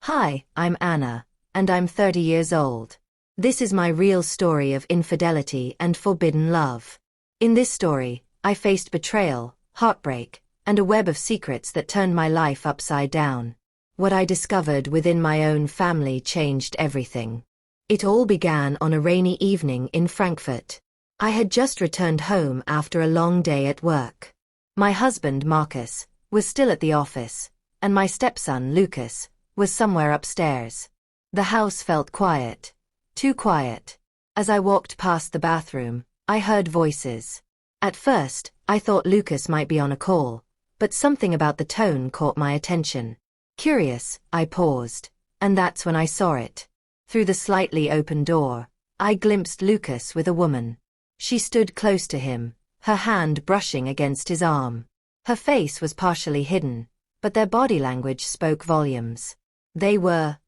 Hi, I'm Anna, and I'm 30 years old. This is my real story of infidelity and forbidden love. In this story, I faced betrayal, heartbreak, and a web of secrets that turned my life upside down. What I discovered within my own family changed everything. It all began on a rainy evening in Frankfurt. I had just returned home after a long day at work. My husband, Marcus, was still at the office, and my stepson, Lucas, was somewhere upstairs. The house felt quiet. Too quiet. As I walked past the bathroom, I heard voices. At first, I thought Lucas might be on a call, but something about the tone caught my attention. Curious, I paused, and that's when I saw it. Through the slightly open door, I glimpsed Lucas with a woman. She stood close to him, her hand brushing against his arm. Her face was partially hidden, but their body language spoke volumes. They were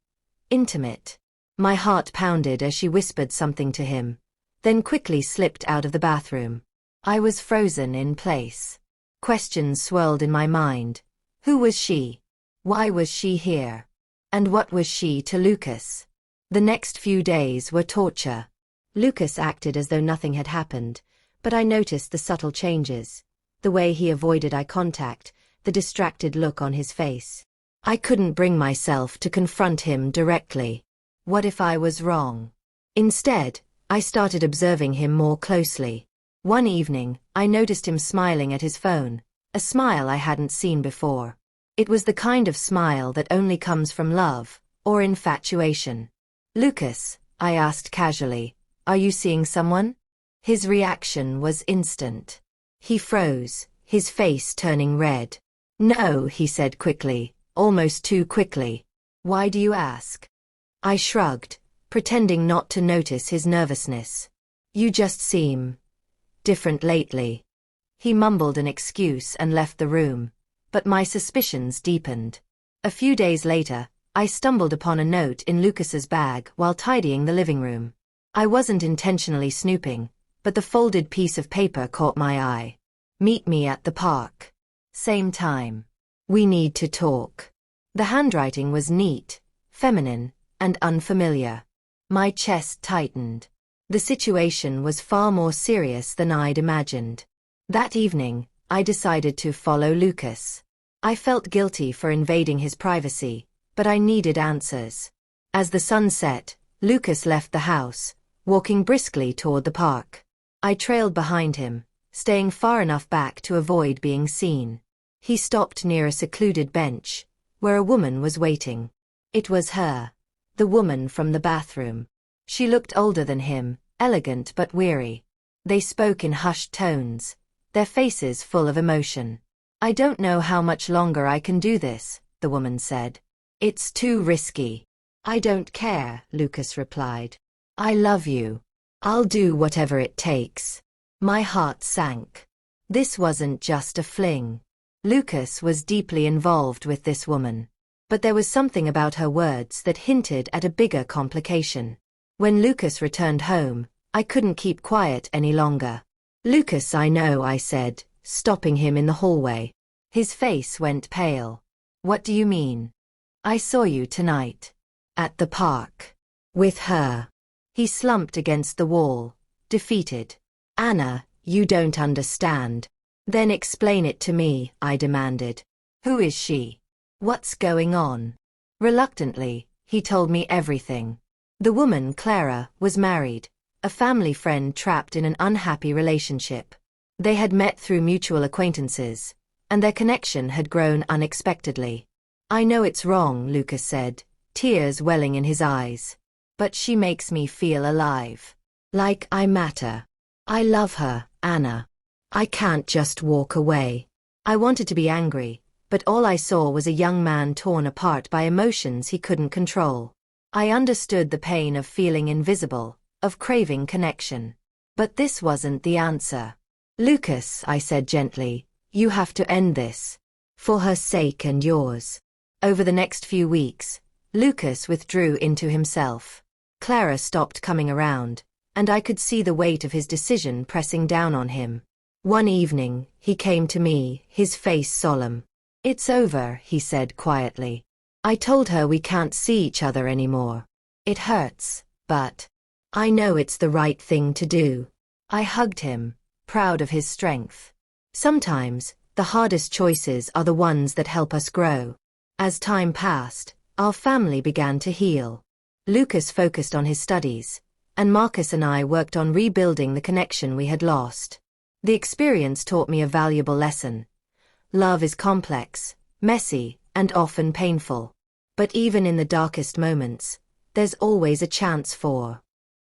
intimate. My heart pounded as she whispered something to him, then quickly slipped out of the bathroom. I was frozen in place. Questions swirled in my mind. Who was she? Why was she here? And what was she to Lucas? The next few days were torture. Lucas acted as though nothing had happened, but I noticed the subtle changes. The way he avoided eye contact, the distracted look on his face. I couldn't bring myself to confront him directly. What if I was wrong? Instead, I started observing him more closely. One evening, I noticed him smiling at his phone, a smile I hadn't seen before. It was the kind of smile that only comes from love, or infatuation. Lucas, I asked casually, are you seeing someone? His reaction was instant. He froze, his face turning red. No, he said quickly, almost too quickly. Why do you ask? I shrugged, pretending not to notice his nervousness. You just seem different lately. He mumbled an excuse and left the room, but my suspicions deepened. A few days later, I stumbled upon a note in Lucas's bag while tidying the living room. I wasn't intentionally snooping, but the folded piece of paper caught my eye. Meet me at the park. Same time. We need to talk. The handwriting was neat, feminine, and unfamiliar. My chest tightened. The situation was far more serious than I'd imagined. That evening, I decided to follow Lucas. I felt guilty for invading his privacy, but I needed answers. As the sun set, Lucas left the house, walking briskly toward the park. I trailed behind him, staying far enough back to avoid being seen. He stopped near a secluded bench, where a woman was waiting. It was her. The woman from the bathroom. She looked older than him, elegant but weary. They spoke in hushed tones, their faces full of emotion. I don't know how much longer I can do this, the woman said. It's too risky. I don't care, Lucas replied. I love you. I'll do whatever it takes. My heart sank. This wasn't just a fling. Lucas was deeply involved with this woman. But there was something about her words that hinted at a bigger complication. When Lucas returned home, I couldn't keep quiet any longer. Lucas, I know, I said, stopping him in the hallway. His face went pale. What do you mean? I saw you tonight. At the park. With her. He slumped against the wall, defeated. Anna, you don't understand. Then explain it to me, I demanded. Who is she? What's going on? Reluctantly, he told me everything. The woman, Clara, was married, a family friend trapped in an unhappy relationship. They had met through mutual acquaintances, and their connection had grown unexpectedly. I know it's wrong, Lucas said, tears welling in his eyes. But she makes me feel alive. Like I matter. I love her, Anna. I can't just walk away. I wanted to be angry, but all I saw was a young man torn apart by emotions he couldn't control. I understood the pain of feeling invisible, of craving connection. But this wasn't the answer. Lucas, I said gently, you have to end this. For her sake and yours. Over the next few weeks, Lucas withdrew into himself. Clara stopped coming around, and I could see the weight of his decision pressing down on him. One evening, he came to me, his face solemn. It's over, he said quietly. I told her we can't see each other anymore. It hurts, but I know it's the right thing to do. I hugged him, proud of his strength. Sometimes, the hardest choices are the ones that help us grow. As time passed, our family began to heal. Lucas focused on his studies, and Marcus and I worked on rebuilding the connection we had lost. The experience taught me a valuable lesson. Love is complex, messy, and often painful. But even in the darkest moments, there's always a chance for